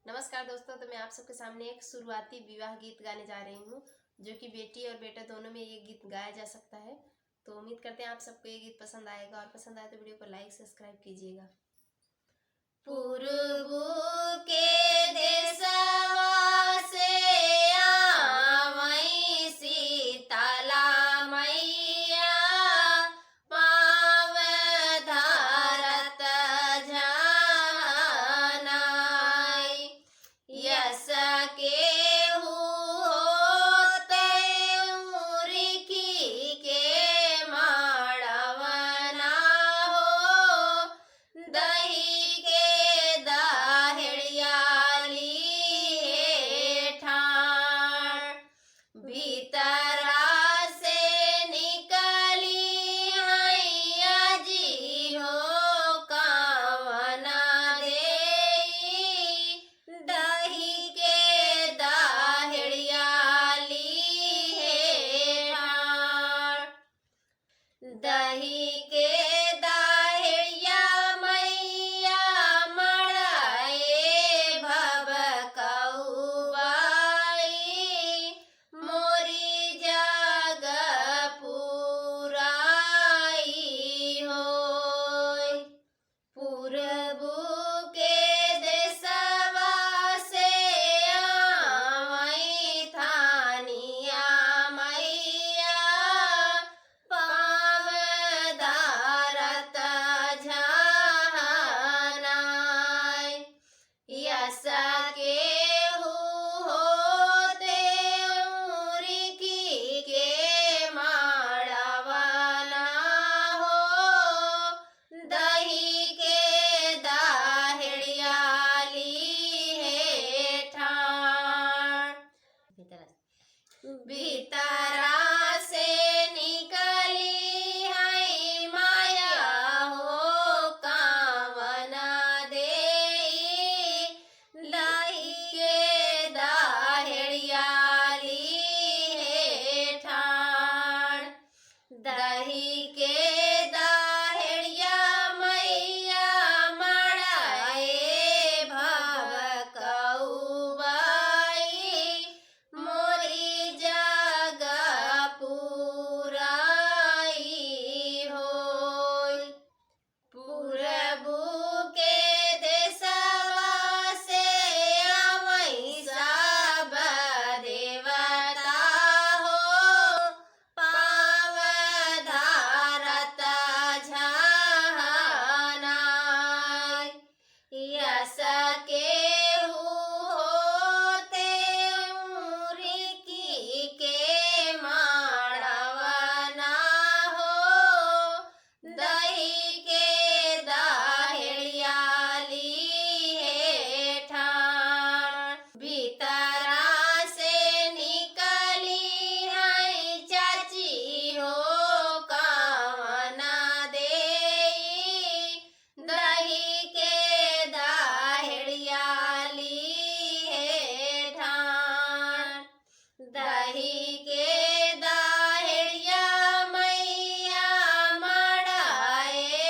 नमस्कार दोस्तों, तो मैं आप सबके सामने एक शुरुआती विवाह गीत गाने जा रही हूँ, जो कि बेटी और बेटा दोनों में ये गीत गाया जा सकता है। तो उम्मीद करते हैं आप सबको ये गीत पसंद आएगा, और पसंद आए तो वीडियो को लाइक सब्सक्राइब कीजिएगा। पूर्व के देशवा से आवई सीतला मैया, पाँव धरत झानाई। यस केहू होते उरिकी के माड़वना हो, दही के दाहिड़ियाली ठाण। भीतरा से निकली हैया जी हो कावना देई, दही के दाहिड़ियाली ठाण। दही के दाहिड़िया मैया मड़ाए भभकउआई, मोरी जग पुराई होय। पूरबू के देशवा से आवई थानिया मैया, पाँव धरत झानाई। यस केहू होते उरिकी के माड़वना हो, दही के दाहिड़ियाली ठाण। भीतरा से निकली है माया हो कावना देई, दही के दाहिड़ियाली ठाण। दही के दाहिड़िया मैया मड़ाए भभकउआई, मोरी जग पुराई होय। पूरबू के देशवा से आवई सब देवता हो, पाँव धरत झानाई। यस केहू होते उरिकी के माड़वना हो, दही के दाहिड़ियाली ठाण। भीतरा से निकली है चाची हो कावना देई, दही के दाहिड़ियाली ठाण। दही के दाहिड़िया मैया मड़ाए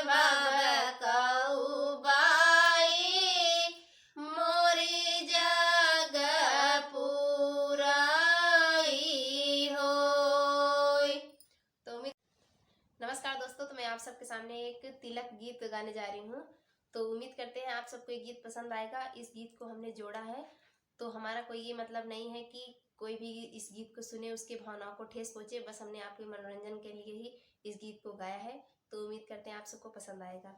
भभकउआई, मोरी जग पुराई होय। नमस्कार दोस्तों, तो मैं आप सबके सामने एक तिलक गीत गाने जा रही हूँ। तो उम्मीद करते हैं आप सबको ये गीत पसंद आएगा। इस गीत को हमने जोड़ा है, तो हमारा कोई ये मतलब नहीं है कि कोई भी इस गीत को सुने उसके भावनाओं को ठेस पहुंचे। बस हमने आपके मनोरंजन के लिए ही इस गीत को गाया है। तो उम्मीद करते हैं आप सबको पसंद आएगा।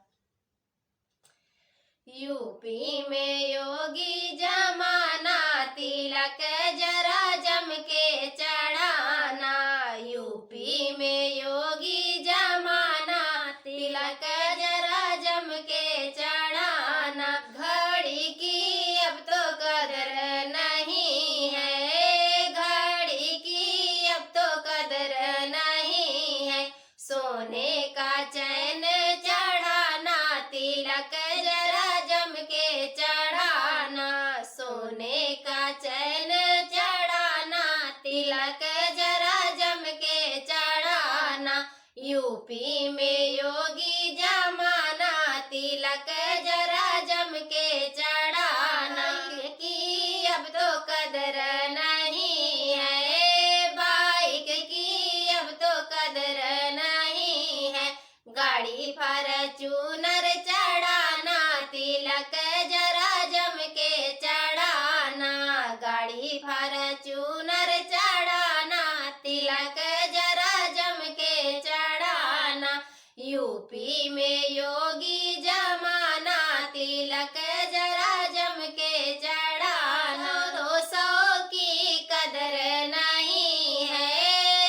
यूपी में योगी जमाना, तिलक जरा जम के चढ़ाना। यूपी में योगी जमाना, तिलक जरा जम के चढ़ाना। घड़ी की अब तो कदर नहीं है, घड़ी की अब तो कदर नहीं है। सोने का चैन चढ़ाना, तिलक जरा जम के चढ़ाना। सोने का चैन चढ़ाना, तिलक जरा जम के चढ़ाना। यूपी में योगी जमाना, तिलक जरा जम के चढ़ाना। जरा जम के चढ़ाना, गाड़ी फॉर्च्यूनर चढ़ाना, तिलक जरा जम के चढ़ाना, यूपी में योगी जमाना, तिलक जरा जम के चढ़ाना। 200 की कदर नहीं है,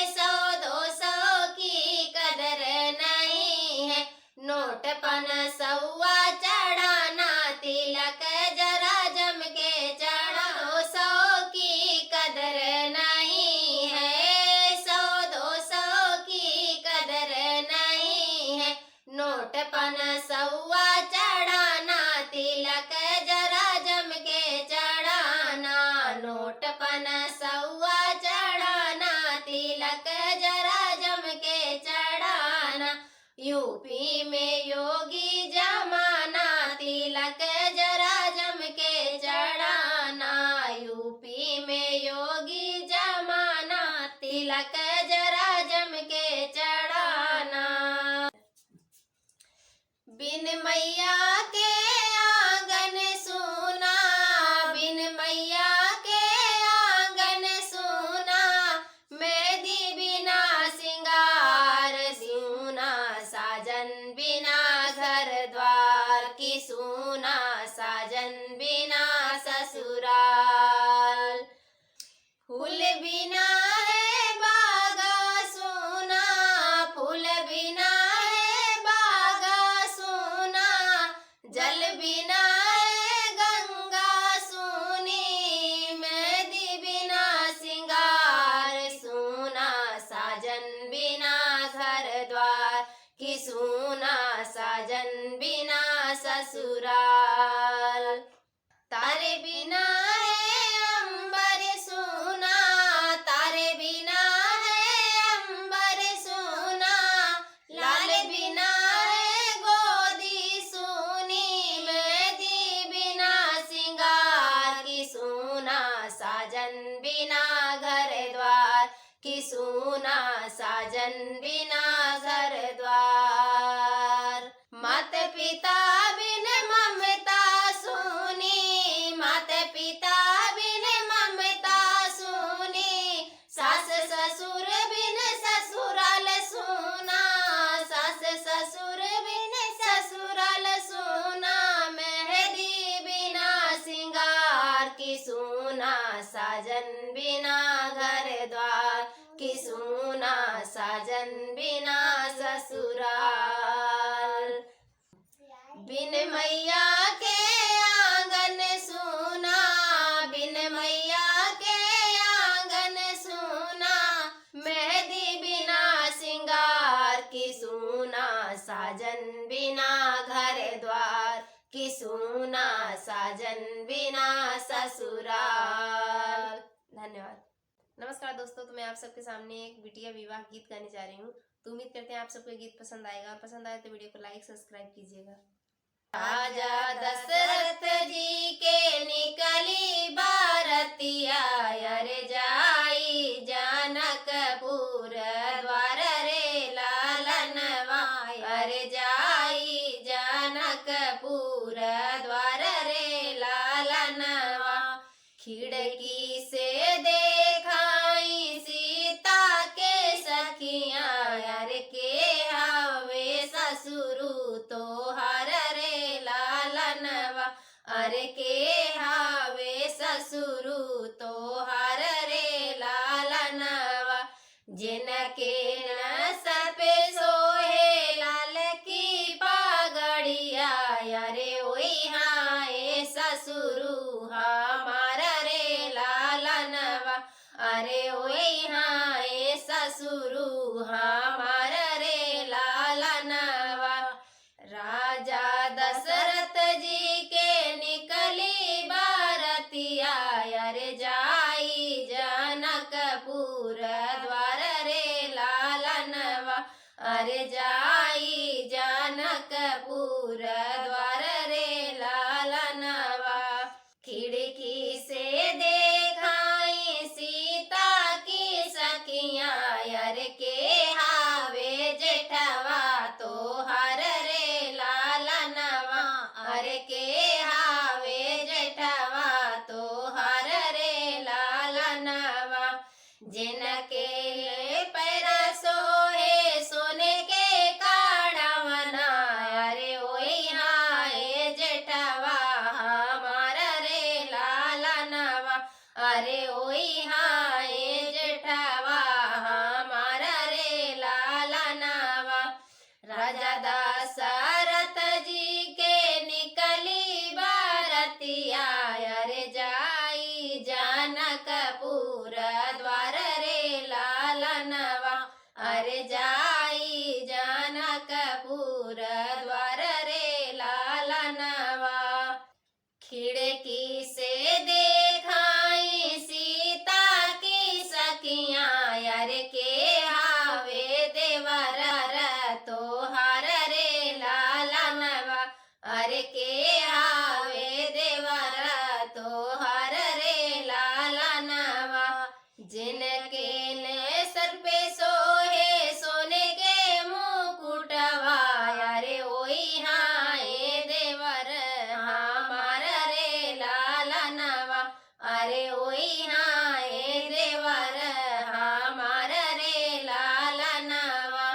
100-200 की कदर नहीं है, नोट 500 चढ़ाना, तिलक जरा जम के चढ़ा। 200 की कदर नहीं है, 100-200 की कदर नहीं है, नोट 500 चढ़ाना, तिलक जरा जम के चढ़ाना, नोट 500 चढ़ाना, तिलक जरा जम के चढ़ाना, यूपी में योगी जमाना, तिलक जरा जम के चढ़ाना, यूपी में योगी जमाना, तिलक जरा जम के चढ़ाना। बिन मैया के आंगन सूना, बिन मैया के आंगन सूना, मेहंदी बिना सिंगार सूना, साजन बिना घर द्वार की सूना, साजन बिना ससुराल, फूल बिना है बागा सूना, फूल बिना है बागा सूना, जल बिना है गंगा सूनी, मेहंदी बिना सिंगार सूना, साजन बिना घर द्वार की सूना, साजन बिना ससुराल, तारे बिना है अंबर सूना, तारे बिना है अंबर सूना, लाल बिना है गोदी सूनी, मेहंदी बिना सिंगार की सूना, साजन बिना घर द्वार की सूना, साजन बिना घर द्वार, माता पिता बिन ममता सूनी, माता पिता बिन ममता सूनी, सास ससुर बिन ससुराल सूना, सास ससुर बिन ससुराल सूना, मेहंदी बिना सिंगार की सूना, साजन बिना घर द्वार की सूना, साजन बिना ससुराल, बिन मैया के आंगन सूना, बिन मैया के आंगन सूना, मेहंदी बिना सिंगार की सूना, साजन बिना घर द्वार की सूना, साजन बिना ससुराल। धन्यवाद। नमस्कार दोस्तों, तो मैं आप सबके सामने एक बिटिया विवाह गीत गाने जा रही हूँ। तो उम्मीद करते हैं आप सबको ये गीत पसंद आएगा, और पसंद आए तो वीडियो को लाइक सब्सक्राइब कीजिएगा। राजा दशरथ जी के निकली बारतिया, अरे जाई जनकपुर द्वार रे लालनवा, अरे जाई जनकपुर द्वार रे लालनवा, खिड़की से देखाई सीता के सखियां, अरे के हवे ससुरु तोहार रे लालनवा, अरे के हावे ससुरु तोहार रे लालनवा, जिनके नसर पे सोहे लाल की पागड़िया, अरे ओई हाय ससुरु हमारा रे लालनवा, अरे ओई हाय ससुरु हमारा रे लालनवा, राजा दशरथ जी के निकली बारतिया, अरे जाई जनकपुर द्वार रे लालनवा, अरे जाई जनकपुर द्वार रे लालनवा, खिड़की से देखाई सीता की सखियां, अरे के अरे ओई हाय जेठवा हमारा रे लाला नावा। राजा दशरथ जी के निकली बारतिया, अरे जाई जनकपुर द्वार रे लाला नवा। अरे जाई जनकपुर द्वार रे लाला नवा। खिड़की से देखाई सीता की सखियां, अरे के हावे देवर तोहार रे लाला नवा। अरे के हावे देवर तोहार रे लाला नवा। जिनके ने सर पे सोहे सोने के मुकुटवा, अरे ओई हाय देवर हमारा रे लाला नवा। अरे ओई हाय देवर हमारा रे लाला नवा।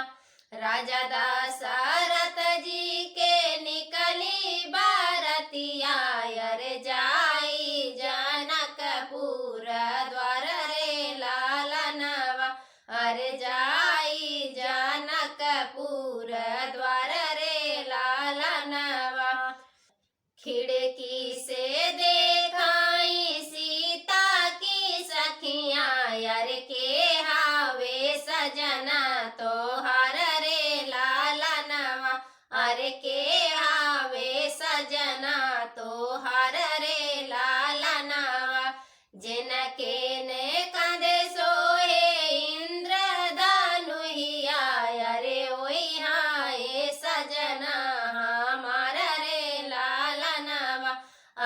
राजा दशरथ जी के निकली बारतिया, अरे जाई जनकपुर द्वार रे लाला नवा। अरे जाई जनकपुर द्वार रे लाला नवा। खिड़की से देखाई सीता की सखियां, अरे के हावे सजना तोहार रे लाला नवा। अरे के हावे सजना तोहार रे लाला नवा। जिनके ने कंधे सोहे इंद्र धनुहिया, अरे ओई हाय सजना हमारा रे लाला नवा।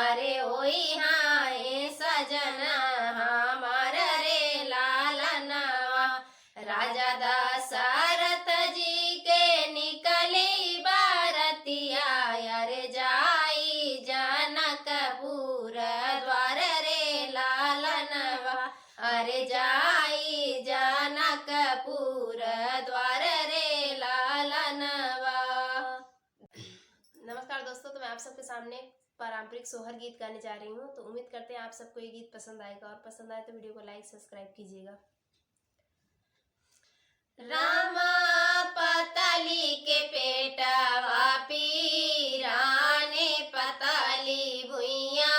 अरे ओई हाय सजना हमारा रे लाला नवा। राजा दशरथ जी के निकली बारतिया, अरे जाई जनकपुर द्वार रे लाला नवा। अरे जाई जनकपुर द्वार रे लाला नवा। नमस्कार दोस्तों, तो मैं आप सबके सामने पारंपरिक सोहर गीत गाने जा रही हूँ। तो उम्मीद करते हैं आप सबको ये गीत पसंद आएगा, और पसंद आए तो वीडियो को लाइक सब्सक्राइब कीजिएगा। रामा पताली के पेटवा पीराने पताली भुइया,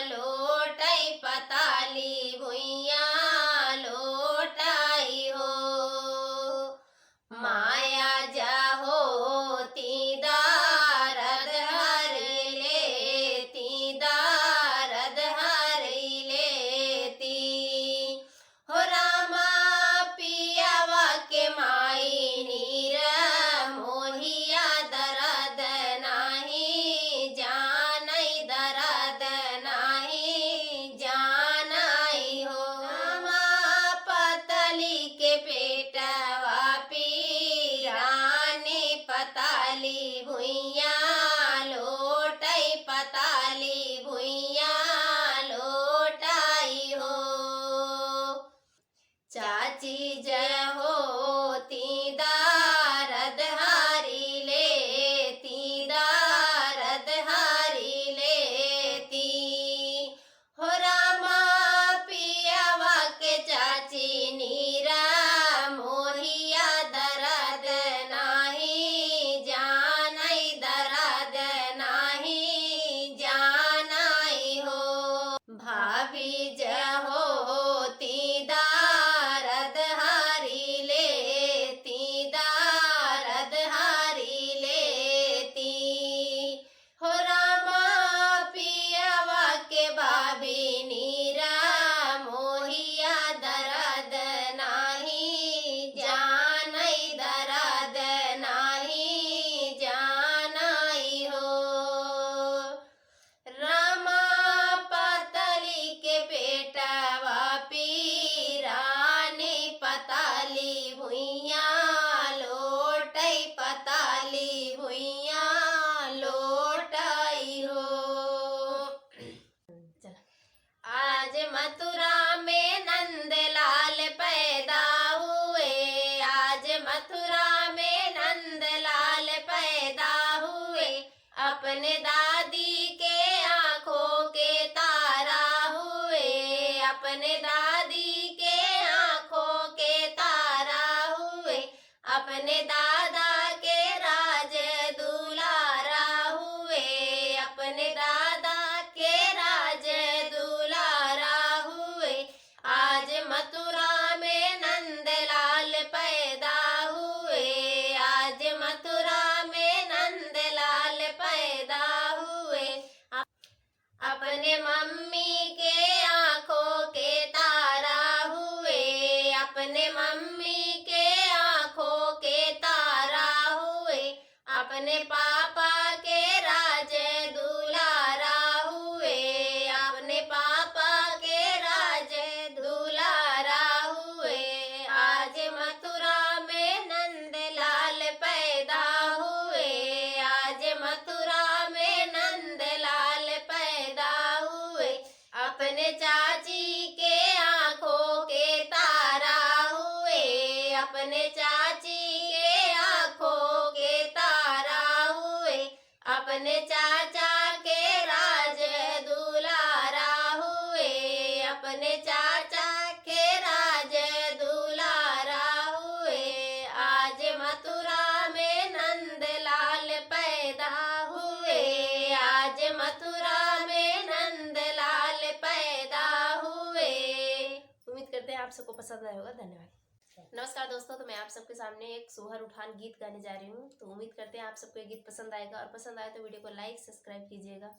लोटई पताली भुइया लोटाई हो। माया जाहो ती दारद हर लेती, दारद हर लेती हो। रामा पियावा के माई नीर मोहिया दरद नाही जानई, दरद नाही जानई हो। रामा पतली के पेटवा पीराने पताली भुइया, लोटई पताली भुइया लोटाई हो। चाची जय होती दारद हारी लेती, दारद हारी लेती हो। रामा पियावा के चाची नीरा मोहिया दरद नाही जानई, दरद नाही जानई हो। भाभी जय होती दारद हारी लेती, दारद हारी लेती हो। रामा पियावा के भाभी नीरा मोहिया दरद नाही जानई, दरद नाही जानई हो। रामा पतली के पेटवा पीराने पताली भुइया, लोटई पताली भुइया लोटाई हो। आज मथुरा में नंदलाल पैदा हुए, आज मथुरा में नंदलाल पैदा हुए। अपने दादी के आंखों के तारा हुए, अपने दादी के आंखों के तारा हुए, अपने दादा के राज दुलारा हुए, अपने दादा के राज दुलारा हुए। आज मथुरा में नंदलाल पैदा हुए, आज मथुरा में नंदलाल पैदा हुए। अपने मम्मी के आंखों के तारा हुए, अपने मम्मी के आंखों के तारा हुए, अपने पापा के राज दुलारा हुए, अपने पापा के राज दुलारा हुए। आज मथुरा में नंदलाल पैदा हुए, आज मथुरा में नंदलाल पैदा हुए। अपने चाची के आंखों के तारा हुए, अपने चाची के आंखों के तारा हुए, अपने चाचा के राज दुलारा हुए, अपने चाचा के राज दुलारा हुए। आज मथुरा में नंदलाल पैदा हुए, आज मथुरा में नंदलाल पैदा हुए। उम्मीद करते हैं आप सबको पसंद आया होगा। धन्यवाद। नमस्कार दोस्तों, तो मैं आप सबके सामने एक सोहर उठान गीत गाने जा रही हूँ। तो उम्मीद करते हैं आप सबको ये गीत पसंद आएगा, और पसंद आए तो वीडियो को लाइक सब्सक्राइब कीजिएगा।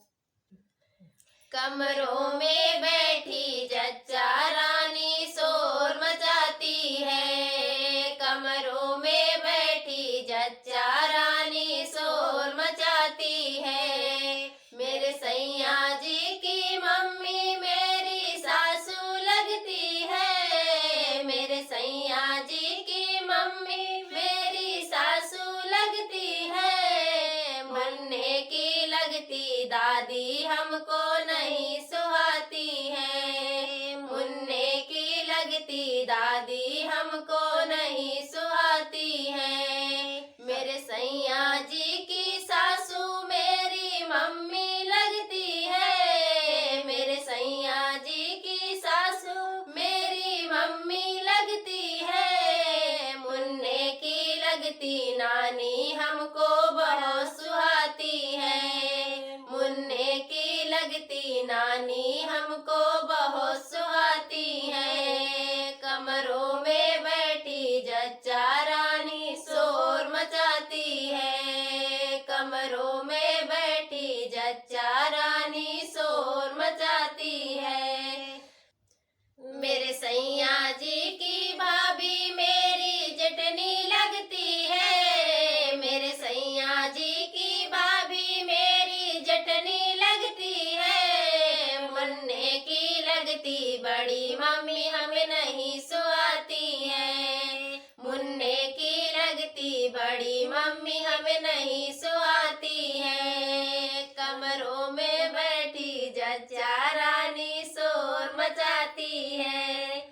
कमरों में बैठी जच्चा रानी शोर मचाती है, कमरों में बैठी जच्चा रानी शोर मचाती है। मेरे सैया जी की मम्मी मेरी सासू लगती है, मेरे सैया जी की मम्मी मेरी सासू लगती है। मुन्ने की लगती दादी हमको नहीं सुहाती है, मुन्ने की लगती दादी हमको नहीं सुहाती है। मेरे सैया जी की सासू मेरी मम्मी लगती है, मेरे सैया जी की सासू मेरी मम्मी लगती है। मुन्ने की लगती नानी हमको बहुत सुहाती है, मुन्ने की लगती नानी हमको बहुत सुहाती है। कमरों में बैठी जच्चा रानी शोर मचाती है, कमरों में बैठी जच्चा रानी शोर मचाती है। मेरे सैया जी की भाभी मेरी जटनी लगती है, मेरे सैया जी की भाभी मेरी जटनी लगती है। मुन्ने की लगती बड़ी मम्मी हमें नहीं सुहाती है, मुन्ने की लगती बड़ी मम्मी हमें नहीं सुहाती है। कमरों में बैठी जच्चा रानी शोर मचाती है।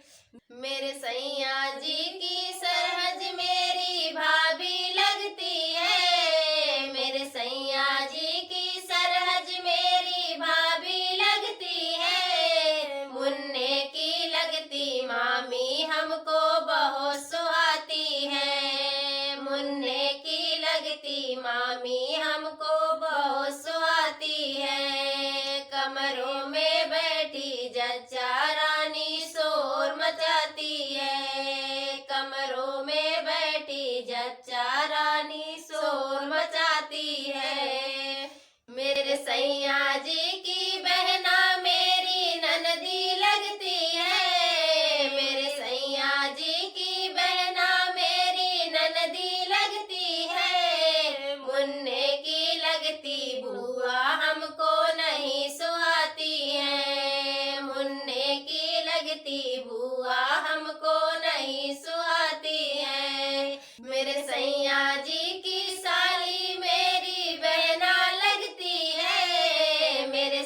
मेरे सैया जी की सरहज मेरी भाभी लगती है, मेरे सैया जी की सरहज मेरी भाभी लगती है। मुन्ने की लगती मामी हमको बहुत सुहाती है, मुन्ने की लगती मामी हमको बहुत सुहाती है। कमरों में बैठी जच्चा रानी शोर मचाती है, कमरों में बैठी जच्चा रानी शोर मचाती है। मेरे सैया जी की बहना मेरी ननदी लगती है, मेरे सैया जी की बहना मेरी ननदी लगती है। मुन्ने की लगती बुआ हमको नहीं सुहाती है, मुन्ने की लगती बुआ हमको नहीं सुहाती है। मेरे सैया जी की साली मेरी बहना लगती है, मेरे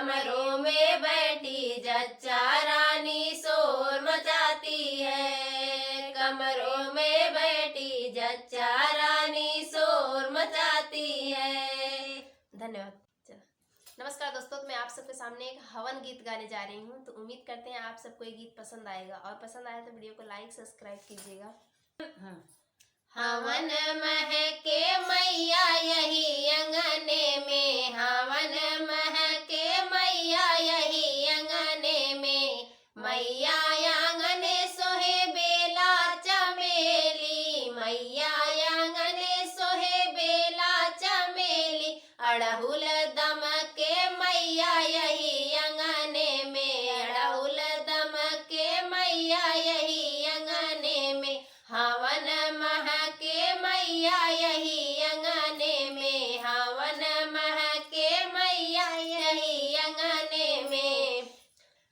कमरों में बैठी जच्चा रानी शोर मचाती है, कमरों में बैठी जच्चा रानी शोर मचाती है। धन्यवाद। नमस्कार दोस्तों, तो मैं आप सबके सामने एक हवन गीत गाने जा रही हूँ। तो उम्मीद करते हैं आप सबको ये गीत पसंद आएगा, और पसंद आए तो वीडियो को लाइक सब्सक्राइब कीजिएगा। हवन महके मैया यही अंगने में, हवन महके मैया यही अंगने में, मैया आंगने सोहे बेला चमेली, मैया आंगने सोहे बेला चमेली, अड़हुल दम के मैया यही अंगने में, अड़हुल दम के मैया यही अंगने में, हवन महके मैया यही अंगने में, हवन महके मैया यही अंगने में,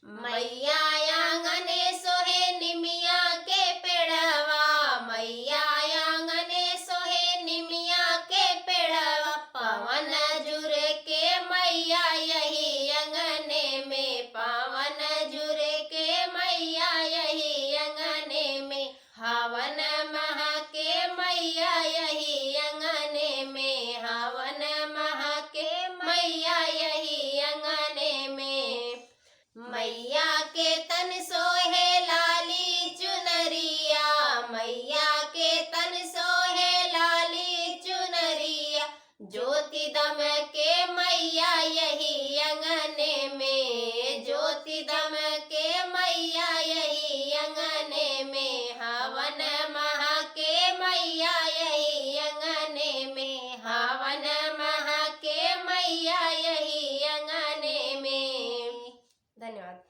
मैया आंगने सोहे निमिया के पेड़वा, मैया आंगने सोहे निमिया के पेड़वा, पवन जुर के मैया यही अंगने में, पवन जुर के मैया यही अंगने में, हवन महके मैया यही अंगने में, हवन महके मैया यही अंगने में, मैया के तन सोहे लाली चुनरिया, मैया के तन सोहे लाली चुनरिया, ज्योति दम के मैया यही अंगने में, ज्योति दम के मैया यही अंगने में, हवन महके मैया यही अंगने में, हवन महके मैया यही अंगने में। धन्यवाद।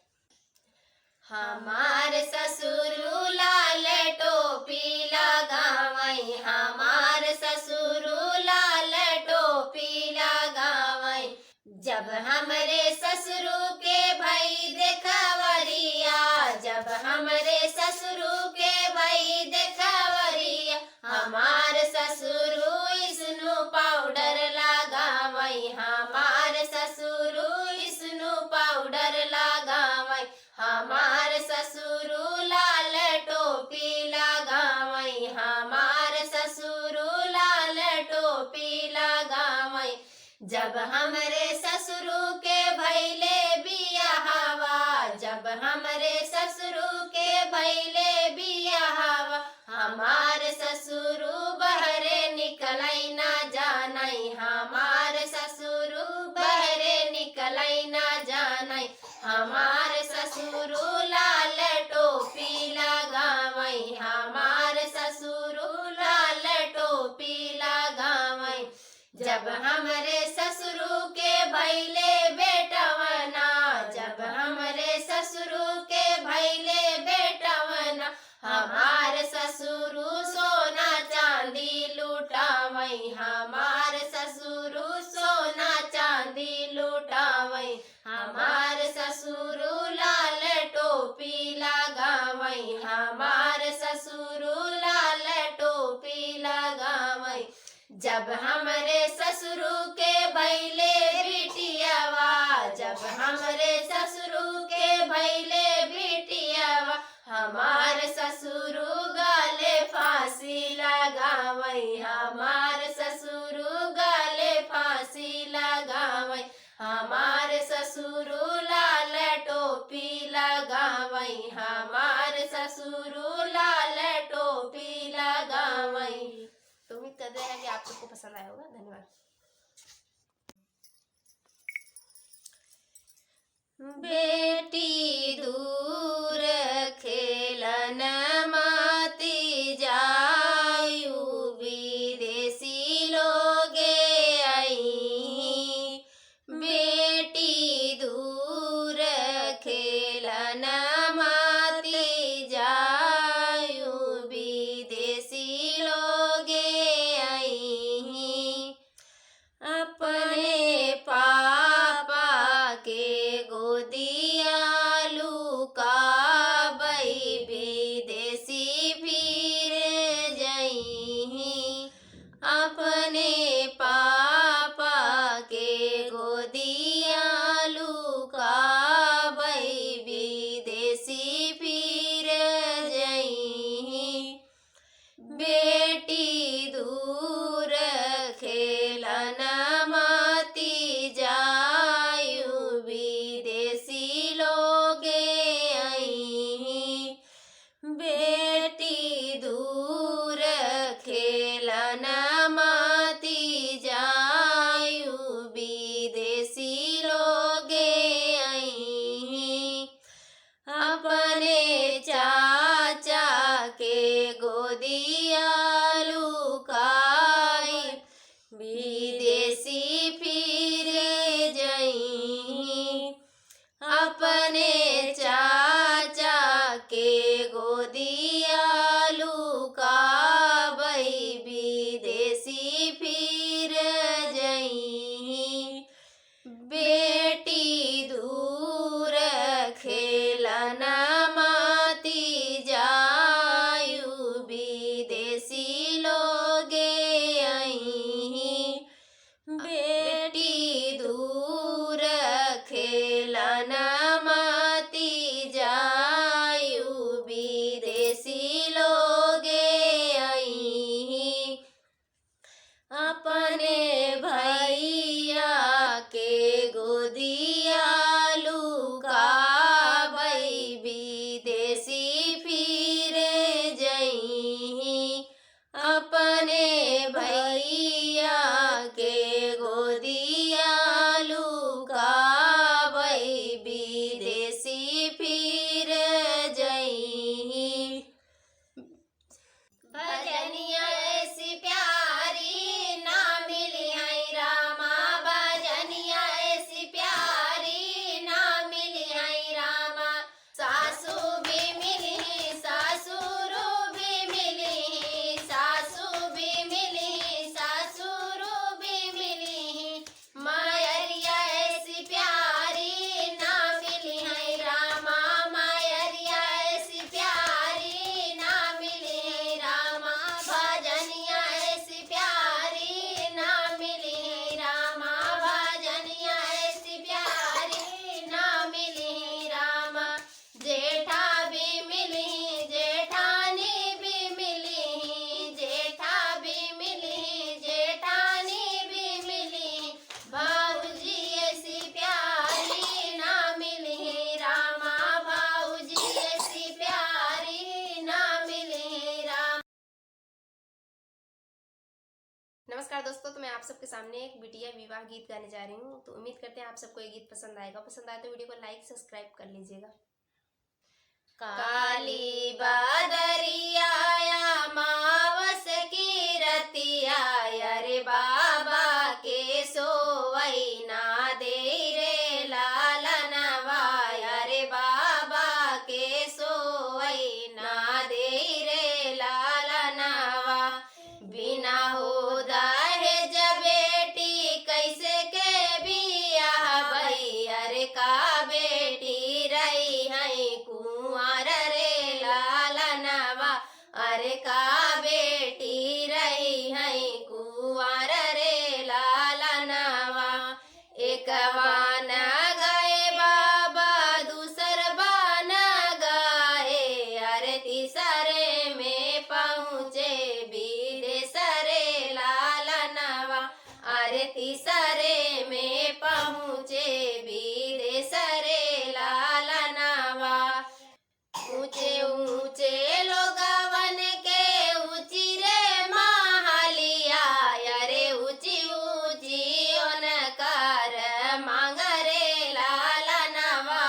हमार ससुरु लाल टोपी लगावई, हमार ससुरु लाल टोपी लगावई, जब हमरे ससुरु के भई देखवरिया, जब हमरे ससुरु के भई देखवरिया, हमार ससुरु स्नो पाउडर लगावई, हमार ससुरु स्नो पाउडर लगावई, हमार ससुरु लाल टोपी लगावई, हमार ससुरु लाल टोपी लगावई, जब हमरे ससुरु के भैले बियाहवा, जब हमरे ससुरु के भैले बियाहवा, हमार ससुरु बहरे निकलई ना जानई, हमार ससुरु बहरे निकलई ना जानई, हमार ससुरु लाल टोपी लगावई, हमार ससुरु लाल टोपी लगावई, जब हमरे ससुरु के भैले बेटवना, जब हमरे ससुरु के भैले बेटवना, हमार ससुरु सोना चांदी लुटावई, हमार ससुरु सोना चांदी लुटावई, हमार ससुरु लाल टोपी लगावई, हमार ससुरु लाल टोपी लगावई, जब हमरे ससुरु के भैले बिटियावा, जब हमरे ससुरु के भैले बिटियावा, हमार ससुरु गाले फांसी लगावई, हमार ससुरु गाले फांसी लगावई, हमार ससुरु लाल टोपी लगावई, हमार ससुरु लाल टोपी लगावई। तो उम्मीद करते हैं कि आप सबको पसंद आया होगा। धन्यवाद। बेटी दूर खेलन माती जायु, विदेशी लोगे आई, बेटी दूर खेलन माती जायु, विदेशी लोगे आई, अपने पापा के गोदी आप सबके सामने एक बिटिया विवाह गीत गाने जा रही हूँ। तो उम्मीद करते हैं आप सबको ये गीत पसंद आएगा। पसंद आए तो वीडियो को लाइक सब्सक्राइब कर लीजिएगा। काली बादरिया मावस की रतिया, अरे बाबा के सोवई ना दे रे लालनवा, अरे बाबा के सोवई ना दे रे लालनवा। बिना हो दहेज बेटी कैसे के बियाह भई, अरे का बेटी रही है कुंवर रे लालनवा, अरे का बेटी रही है कुंवर रे लालनवा। एक बान गए बाबा दूसर बान गए, अरे तीसरे में पहुँचे विदेश रे लालनवा, अरे तीसरे में पहुँचे विदेश रे लालनवा। ऊंचे ऊंचे लोगवन के ऊंची रे महलिया, अरे ऊंची ऊंची उनकर मांग रे लालनवा,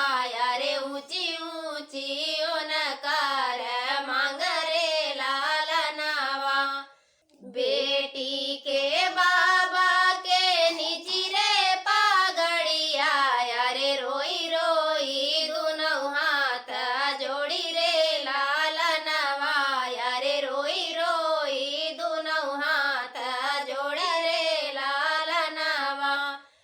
अरे ऊंची ऊंची उनकर मांग रे लालनवा। बेटी के बाबा के नीची रे पागड़िया, अरे रोई रोई दोनों हाथ जोड़ी रे लालनवा, अरे रोई रोई दोनों हाथ जोड़ी रे लालनवा।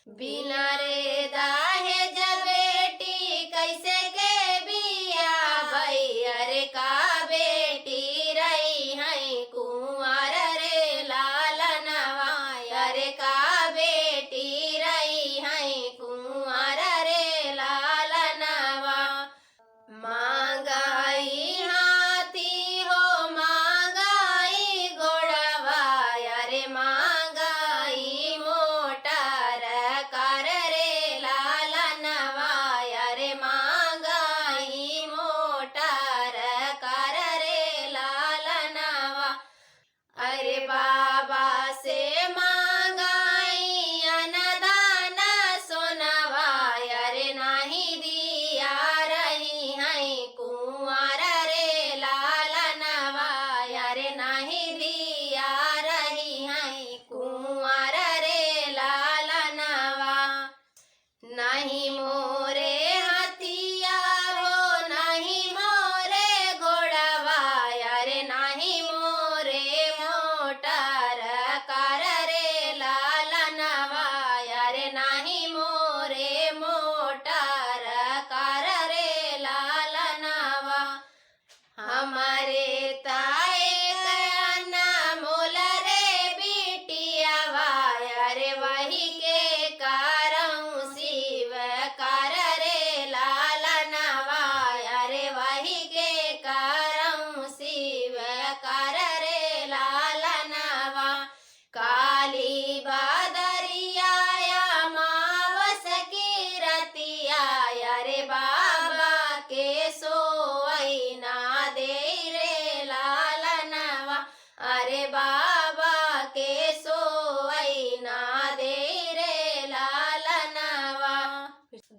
बिना रे दहेज बेटी कैसे के बियाह भई, अरे का बेटी रही है कुंवर रे लालनवा, अरे का बेटी रही है कुंवर रे लालनवा। मांगाई हाथी हो मांगाई घोड़वा, अरे मांगाई मोटर कार रे लालनवा, अरे मांगाई मोटर कार रे लालनवा। अरे बाबा से मांगाई अनदान सोनवा, अरे नाही दिया रही है कुंवर रे लालनवा, अरे नाही दिया रही है कुंवर रे लालनवा। नहीं मोरे हथिया हो नहीं मोरे घोड़वा, अरे नहीं मोरे मोटर कार रे लालनवा, अरे नहीं मोरे मोटर कार रे लालनवा। हमारे ताए कयाना मोल रे बिटियावा, अरे वही के कारण शिव कार रे लालनवा, अरे वही के कारण शिव कार रे लालनवा। काली बादरिया मावस की रतिया, अरे बाबा के सोवई ना दे रे लालनवा, अरे बाबा के सोवई ना दे रे लालनवा।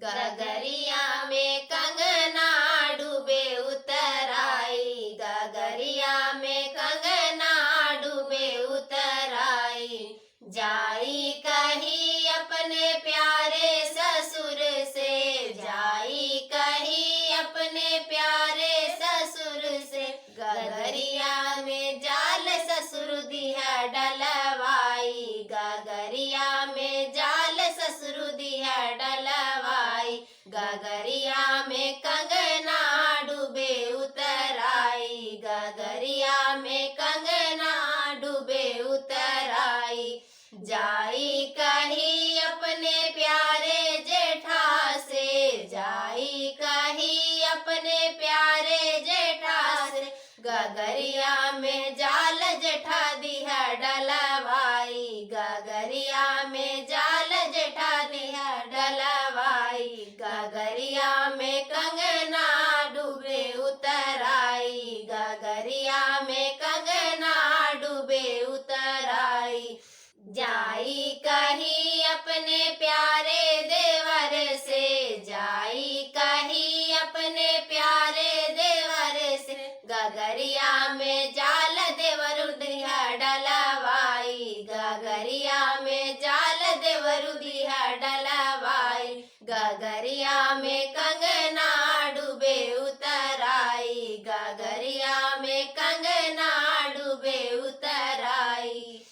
गगरिया में कंगना डूबे उतराई, गगरिया में कंगना डूबे उतराई। जाई कही अपने प्यारे ससुर से, जाई कही अपने प्यारे ससुर से। गगरिया में जाल ससुर दिया डलवाई, गगरिया में जाल ससुर दिया डलवाई। गगरिया में कंगना डूबे उतराई, गगरिया में कंगना डूबे उतराई। जाई कही अपने प्यारे जेठा से, जाई कही अपने प्यारे जेठा से। गगरिया में जाल जेठा दिया डलवाई, गगरिया में जाल जेठा दिया डलवाई। गगरिया में अपने प्यारे देवर से, जाई कही अपने प्यारे देवर से, गगरिया में जाल देवर दिया डलवाई, गगरिया में जाल देवर दिया डलवाई, गगरिया में कंगना डूबे उतराई, गगरिया में कंगना डूबे उतराई।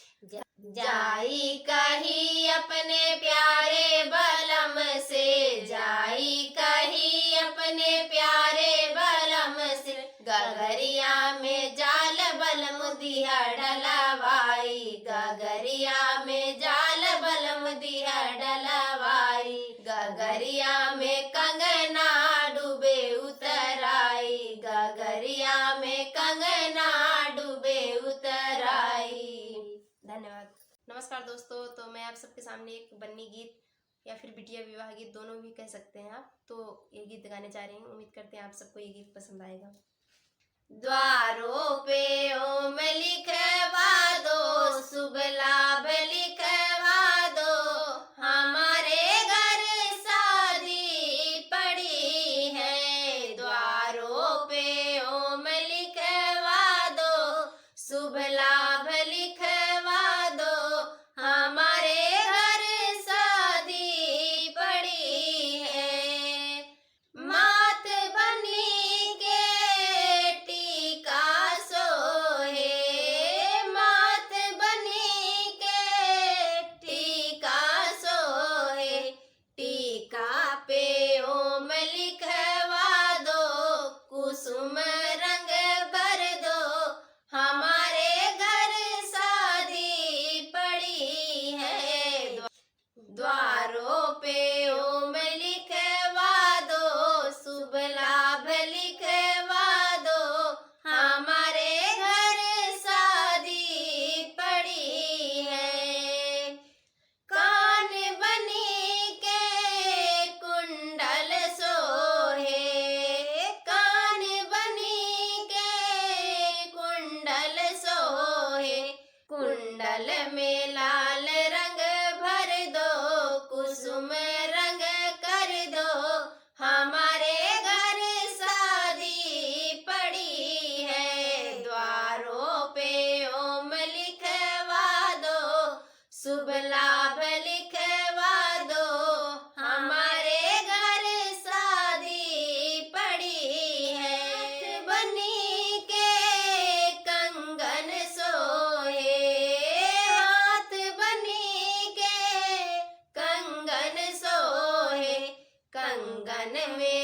जाई कही अपने प्यारे बलम से, जाई कही अपने प्यारे बलम से, गगरिया में जाल बलम दिया डलवाई, गगरिया में जाल बलम दिया डलवाई, गगरिया में कंगना डूबे उतराई, गगरिया में कंगना डूबे उतराई। धन्यवाद। नमस्कार दोस्तों, तो मैं आप सबके सामने एक बन्नी गीत या फिर बिटिया विवाह गीत, दोनों भी कह सकते हैं आप, तो ये गीत गाने जा रही हूँ। उम्मीद करते हैं आप सबको ये गीत पसंद आएगा। द्वारों पे ओम लिखवा दो, शुभ लाभ लिखवा दो, हमारे घर शादी पड़ी है। द्वारों पे ओम लिखवा दो, शुभ लाभ लिखवा दो, हमारे घर शादी पड़ी है। माथ बनी के टीका सोहे, माथ बनी के टीका सोहे, टीका पे ओम लिखवा दो, कुसुम रंग भर दो, हमारे घर शादी पड़ी है। द्वारों पे ओम लिखवा दो, शुभ लाभ लिखवा दो, हमारे घर शादी पड़ी है। कान बनी के कुंडल सोहे, कान बनी के कुंडल सोहे, कुंडल में लाल रंग भर दो, कुसुम रंग कर दो, हमारे घर शादी पड़ी है। द्वारों पे ओम लिखवा दो, शुभ लाभ लिखवा दो, हमारे घर शादी पड़ी है। बनी के कंगन सोहे, हाथ बनी के कंगन सोहे, कंगन में